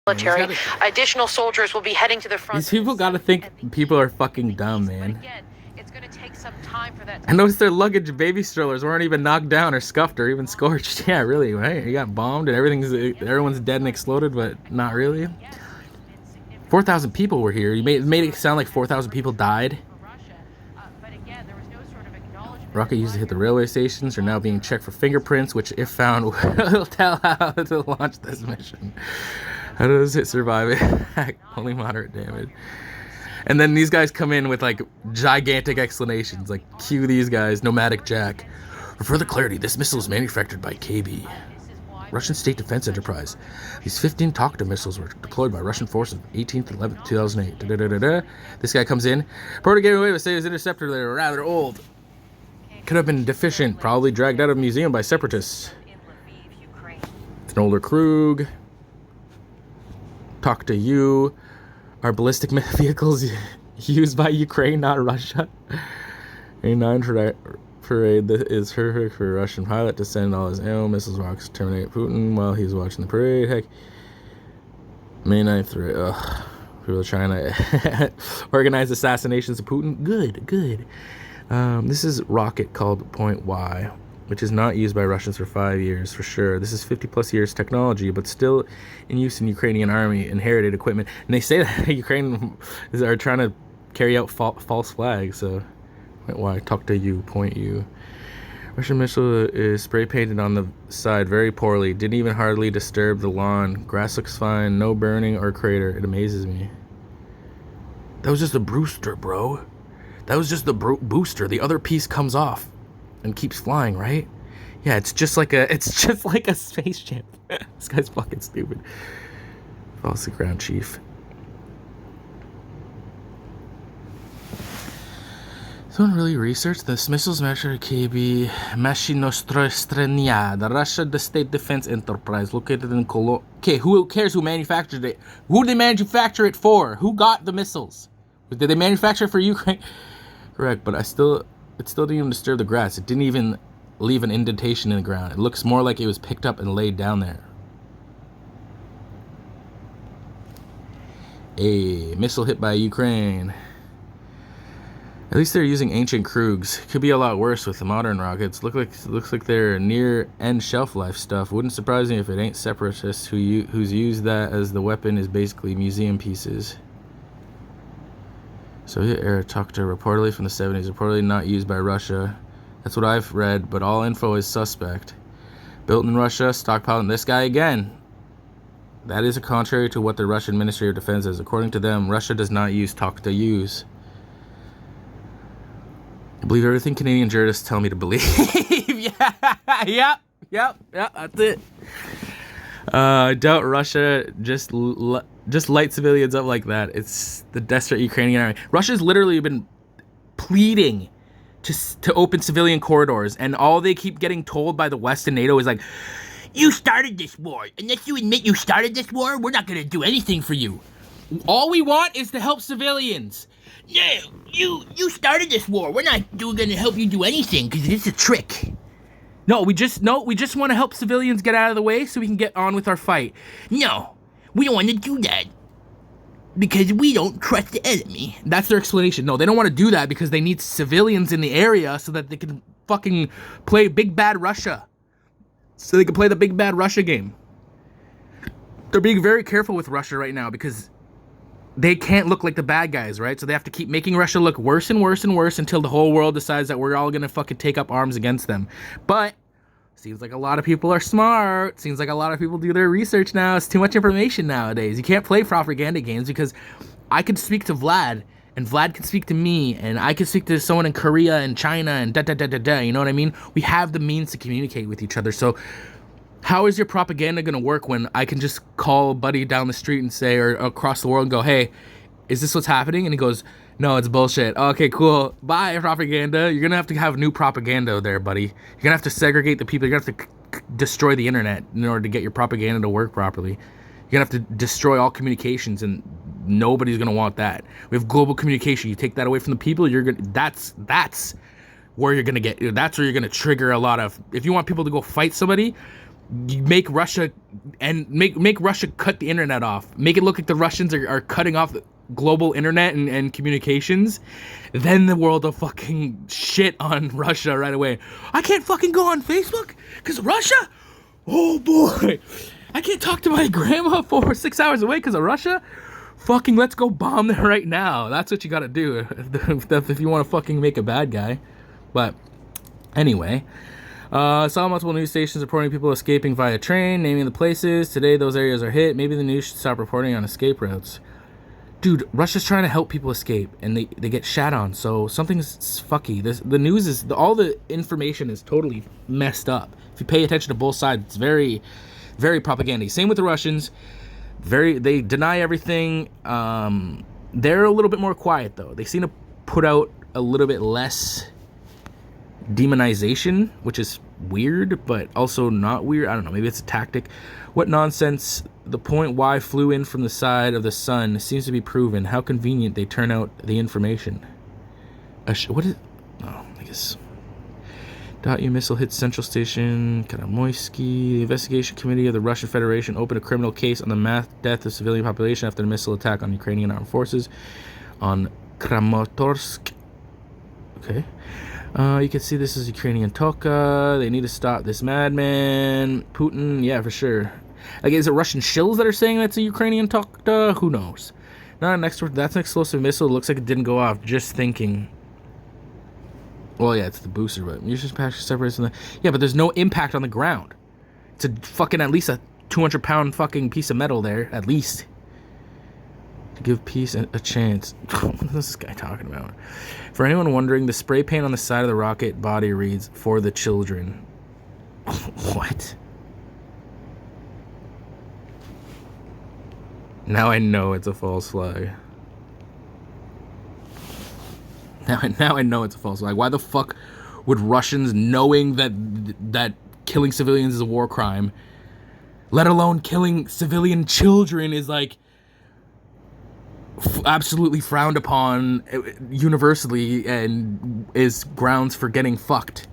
military. Additional soldiers will be heading to the front. These people gotta think people are fucking dumb, man. I noticed their luggage baby strollers weren't even knocked down or scuffed or even scorched. Yeah, really, right? You got bombed and everyone's dead and exploded, but not really. 4,000 people were here. You made it sound like 4,000 people died. Rocket used to hit the railway stations are now being checked for fingerprints, which, if found, will tell how to launch this mission. How does it survive it? Only moderate damage. And then these guys come in with like gigantic explanations, like cue these guys, Nomadic Jack. For further clarity, this missile is manufactured by KB, Russian State Defense Enterprise. These 15 Tokta missiles were deployed by Russian forces 18th and 11th, 2008. This guy comes in. Proto gave away with say his interceptor that are rather old. Could have been deficient, probably dragged out of a museum by separatists. It's an older Krug. Talk to you. Are ballistic vehicles used by Ukraine, not Russia? A9 parade that is perfect for a Russian pilot to send all his ammo, missiles, rockets, terminate Putin while he's watching the parade. Heck, May 9th, people are trying to organize assassinations of Putin. Good. This is rocket called Point Y, which is not used by Russians for 5 years for sure. This is 50 plus years technology, but still in use in Ukrainian army, inherited equipment. And they say that Ukraine are trying to carry out false flags. So, why talk to you, point you. Russian missile is spray painted on the side very poorly. Didn't even hardly disturb the lawn. Grass looks fine. No burning or crater. It amazes me. That was just a booster, bro. That was just the booster. The other piece comes off and keeps flying, right? Yeah, it's just like a spaceship. This guy's fucking stupid. False ground chief. Someone really researched this. Missiles measure KB Mashinostrostrenia, the Russia the State Defense Enterprise located in Cologne. Okay, who cares who manufactured it? Who did they manufacture it for? Who got the missiles? Did they manufacture it for Ukraine? Correct, but it still didn't even disturb the grass. It didn't even leave an indentation in the ground. It looks more like it was picked up and laid down there. A missile hit by Ukraine. At least they're using ancient Krugs. Could be a lot worse with the modern rockets. Looks like they're near end shelf life stuff. Wouldn't surprise me if it ain't separatists who's used that as the weapon is basically museum pieces. Soviet era Tokta reportedly from the 70s, reportedly not used by Russia. That's what I've read, but all info is suspect. Built in Russia, stockpiled. This guy again. That is contrary to what the Russian Ministry of Defense says. According to them, Russia does not use Tokta use. I believe everything Canadian journalists tell me to believe. Yep, that's it. I doubt Russia just light civilians up like that. It's the desperate Ukrainian army. Russia's literally been pleading to open civilian corridors, and all they keep getting told by the West and NATO is like, you started this war. Unless you admit you started this war, we're not going to do anything for you. All we want is to help civilians. Yeah, you started this war. We're not going to help you do anything because it's a trick. No, we just want to help civilians get out of the way so we can get on with our fight. No, we don't want to do that because we don't trust the enemy. That's their explanation. No, they don't want to do that because they need civilians in the area so that they can fucking play Big Bad Russia. So they can play the Big Bad Russia game. They're being very careful with Russia right now because they can't look like the bad guys, right? So they have to keep making Russia look worse and worse and worse until the whole world decides that we're all gonna fucking take up arms against them. But seems like a lot of people are smart. Seems like a lot of people do their research now. It's too much information nowadays. You can't play propaganda games because I could speak to Vlad, and Vlad can speak to me, and I can speak to someone in Korea and China and da. You know what I mean? We have the means to communicate with each other. So how is your propaganda going to work when I can just call a buddy down the street and say, or across the world and go, hey, is this what's happening? And he goes, no, it's bullshit. Okay, cool. Bye, propaganda. You're going to have new propaganda there, buddy. You're going to have to segregate the people. You're going to have to destroy the internet in order to get your propaganda to work properly. You're going to have to destroy all communications, and nobody's going to want that. We have global communication. You take that away from the people, that's where you're going to get, that's where you're going to trigger a lot of, if you want people to go fight somebody, You make Russia and make Russia cut the internet off. Make it look like the Russians are cutting off the global internet and communications. Then the world will fucking shit on Russia right away. I can't fucking go on Facebook because Russia? Oh boy. I can't talk to my grandma 4 or 6 hours away because of Russia? Fucking let's go bomb them right now. That's what you gotta do if you want to fucking make a bad guy. But anyway, saw multiple news stations reporting people escaping via train, naming the places. Today those areas are hit. Maybe the news should stop reporting on escape routes. Dude, Russia's trying to help people escape, and they get shat on, so something's fucky. The news is, all the information is totally messed up. If you pay attention to both sides, it's very, very propaganda. Same with the Russians. They deny everything. They're a little bit more quiet, though. They seem to put out a little bit less demonization, which is weird, but also not weird. I don't know, maybe it's a tactic. What nonsense. The point why flew in from the side of the sun seems to be proven. How convenient they turn out the information. What is... Oh, I guess... .U missile hit Central Station, Karamoysky. The investigation committee of the Russian Federation opened a criminal case on the mass death of civilian population after the missile attack on Ukrainian armed forces on Kramatorsk. Okay. You can see this is Ukrainian Toka. They need to stop this madman. Putin, yeah, for sure. Like, is it Russian shills that are saying that's a Ukrainian Toka? Who knows? That's an explosive missile. It looks like it didn't go off. Just thinking. Well, yeah, it's the booster, but munitions package separates from the... Yeah, but there's no impact on the ground. It's a fucking, at least a 200-pound fucking piece of metal there, at least. To give peace a chance. What is this guy talking about? For anyone wondering, the spray paint on the side of the rocket body reads, "For the children." What? Now I know it's a false flag. Now I know it's a false flag. Why the fuck would Russians, knowing that killing civilians is a war crime, let alone killing civilian children is like absolutely frowned upon universally and is grounds for getting fucked?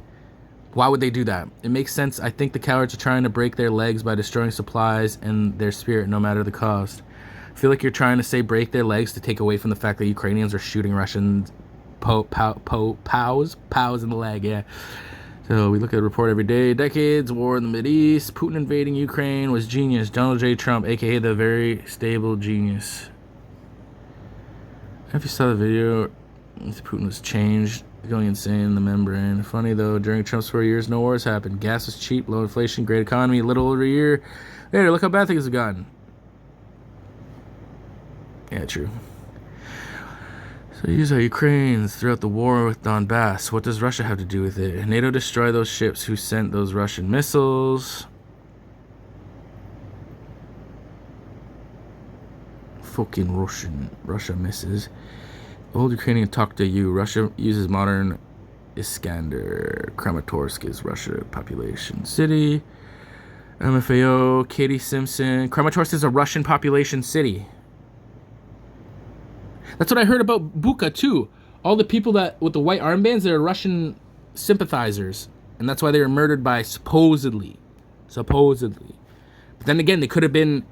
Why would they do that? It makes sense. I think the cowards are trying to break their legs by destroying supplies and their spirit, no matter the cost. I feel like you're trying to say break their legs to take away from the fact that Ukrainians are shooting Russians pows in the leg, yeah. So we look at the report every day. Decades, war in the Mideast. Putin invading Ukraine was genius. Donald J. Trump, aka the very stable genius. If you saw the video, Putin was changed, going insane in the membrane. Funny though, during Trump's 4 years, no wars happened. Gas was cheap, low inflation, great economy, a little over a year. Later, look how bad things have gotten. Yeah, true. So these are Ukrainians throughout the war with Donbass. What does Russia have to do with it? NATO destroy those ships who sent those Russian missiles. Fucking Russia misses. Old Ukrainian talk to you. Russia uses modern Iskander. Kramatorsk is Russia population city. MFAO, Katie Simpson. Kramatorsk is a Russian population city. That's what I heard about Bucha too. All the people that with the white armbands, they're Russian sympathizers, and that's why they were murdered by supposedly. But then again, they could have been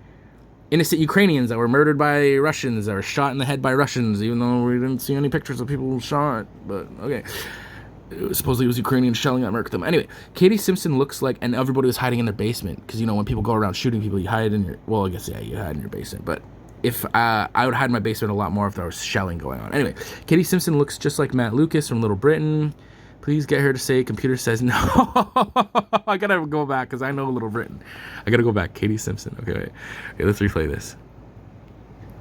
innocent Ukrainians that were murdered by Russians, that were shot in the head by Russians, even though we didn't see any pictures of people shot. But okay, supposedly it was Ukrainian shelling that murked them. Anyway, Katie Simpson looks like, and everybody was hiding in their basement because when people go around shooting people, you hide in your. Well, I guess yeah, you hide in your basement, but. If I would hide in my basement a lot more if there was shelling going on. Anyway, Katie Simpson looks just like Matt Lucas from Little Britain. Please get her to say computer says no. I gotta go back because I know Little Britain. I gotta go back. Katie Simpson. Okay, wait. Okay, let's replay this.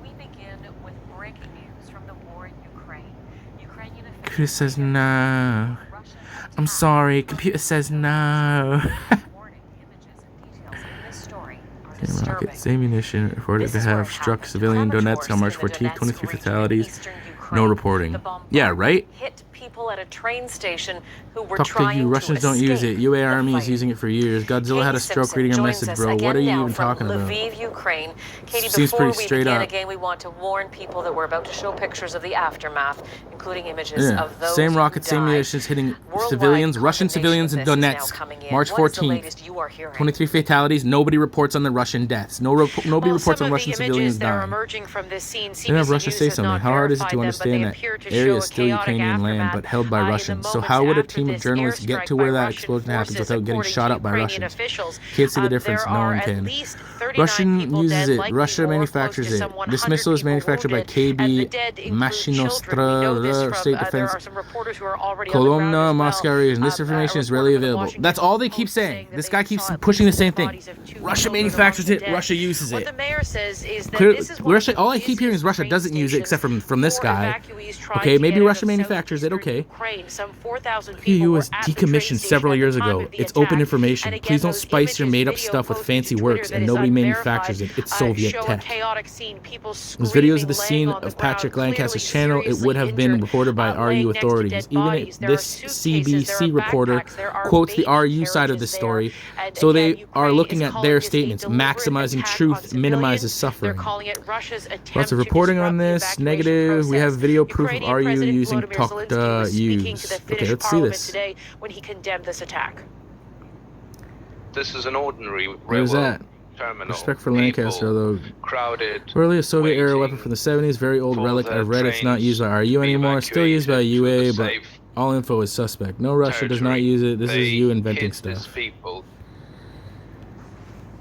We begin with breaking news from the war in Ukraine. Ukrainian Computer says no. I'm sorry. Computer says no. Rockets, ammunition reported to have struck civilian Donetsk on March 14th. 23 fatalities. No reporting. Yeah, right? people at a train station who were Talk to trying you. Russians to don't use it. escape UA the Army is fight. using it for years. Godzilla had a Katie stroke Simpson reading our joins message, us bro. What again are you now even from talking about? Lviv, Ukraine. Katie, Seems before pretty we straight begin up. again, we want to warn people that we're about to show pictures of the aftermath, including images Yeah, of those same who rockets, same died. munitions hitting Worldwide civilians, Russian condemnation civilians of in this is now Donetsk. coming in. March What is the 14th. latest you are hearing? 23 fatalities. Nobody reports on the Russian deaths. Nobody reports on Russian civilians dying. Emerging from this scene, Then have Russia say something. How hard is it to understand that area is still Ukrainian land but held by Russians? So how would a team of journalists get to where that explosion happens without getting shot up by Russians? Can't see the difference. No one can. Russian uses it. Russia manufactures it. This missile is manufactured by KB Mashinostra State Defense Kolomna Moscow region. This information is readily available. That's all they keep saying. This guy keeps pushing the same thing. Russia manufactures it. Russia uses it. What the mayor says is that Clearly, this is one of Russia. the All I keep hearing is Russia busiest doesn't use it train except from this for guy. evacuees trying Okay, to maybe get out Russia of manufactures it. southeastern Okay. Ukraine. Some 4,000 PU people was were at the train decommissioned station several at the years time ago. of the It's open attack. information. And again, Please don't those spice your images, made-up video stuff with posted fancy to Twitter works, that and is nobody unverified, manufactures it. It's Soviet show a tech. chaotic scene, people There's videos of the screaming, scene laying on the of Patrick ground, Lancaster's clearly channel. It would have been seriously reported by injured, RU laying next to authorities. dead Even bodies. if There are this suitcases, there CBC are reporter backpacks, there are quotes the baby RU side of the carriages there. story, And so again, they are Ukraine looking is at calling their this a statements. deliberate Maximizing attack on truth civilians. minimizes They're suffering. calling it Russia's attempt Lots of to reporting disrupt on the this. evacuation Negative. We have process. video proof of Ukrainian RU President using Volodymyr talk Zelensky was speaking to the use. Finnish Okay, let's see parliament this. today when he condemned this attack. This is an ordinary Where's railroad that? terminal. Respect for Lancaster, although Crowded. early a Soviet era waiting weapon from the 70s, very old for relic. the I've read it's not trains used by RU to be anymore. Still used by evacuated to UA, the but safe all info is suspect. No, Russia does not territory. use it. This They is you inventing hid these stuff. people.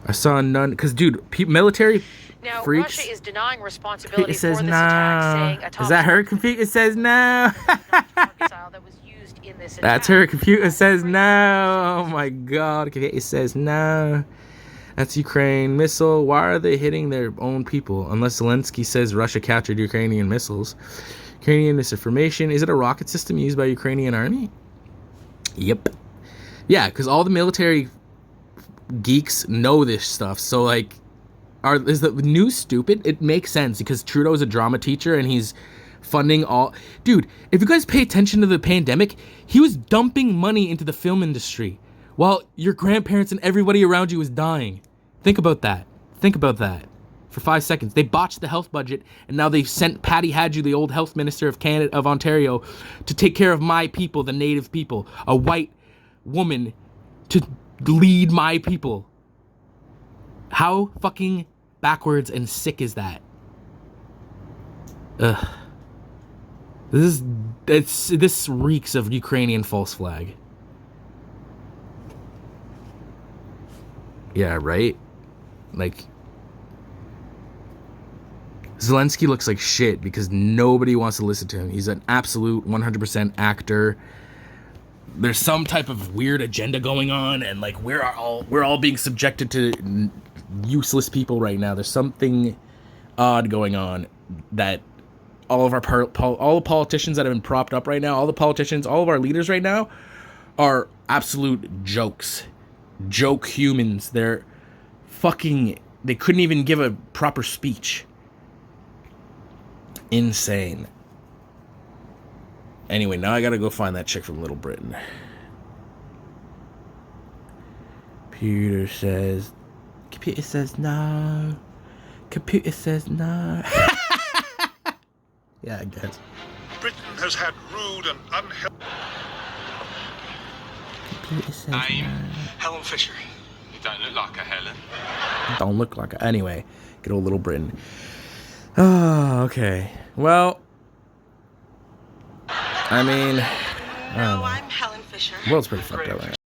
I saw none, because dude, military Now, freaks. Russia is denying responsibility It says for this no. attack, saying a Is that her computer? It says no. that was used in this That's attack. her computer says no. Oh my god. It says no. That's Ukraine missile. Why are they hitting their own people? Unless Zelensky says Russia captured Ukrainian missiles. Ukrainian misinformation. Is it a rocket system used by Ukrainian army? Yep. Yeah, because all the military geeks know this stuff. So like, is the news stupid? It makes sense because Trudeau's a drama teacher and he's funding all. Dude, if you guys pay attention to the pandemic, he was dumping money into the film industry while your grandparents and everybody around you was dying. Think about that. Think about that for 5 seconds. They botched the health budget, and now they've sent Patty Hadju, the old health minister of Canada, of Ontario, to take care of my people, the native people. A white woman to lead my people. How fucking backwards and sick is that? Ugh. This reeks of Ukrainian false flag. Yeah, right? Like, Zelensky looks like shit because nobody wants to listen to him. He's an absolute 100% actor. There's some type of weird agenda going on, and like we're all being subjected to useless people right now. There's something odd going on that all of our all the politicians that have been propped up right now, all of our leaders right now are absolute jokes. Joke humans. They're fucking, they couldn't even give a proper speech. Insane. Anyway, now I gotta go find that chick from Little Britain. Computer says no. Computer says no. Yeah, I guess. Britain has had rude and unhealthy. Computer says I'm no. Helen Fisher. You don't look like a Helen. Don't look like a... Anyway, good old Little Britain. Oh, okay. Well, I mean... No, I'm Helen Fisher. The world's pretty fucked up right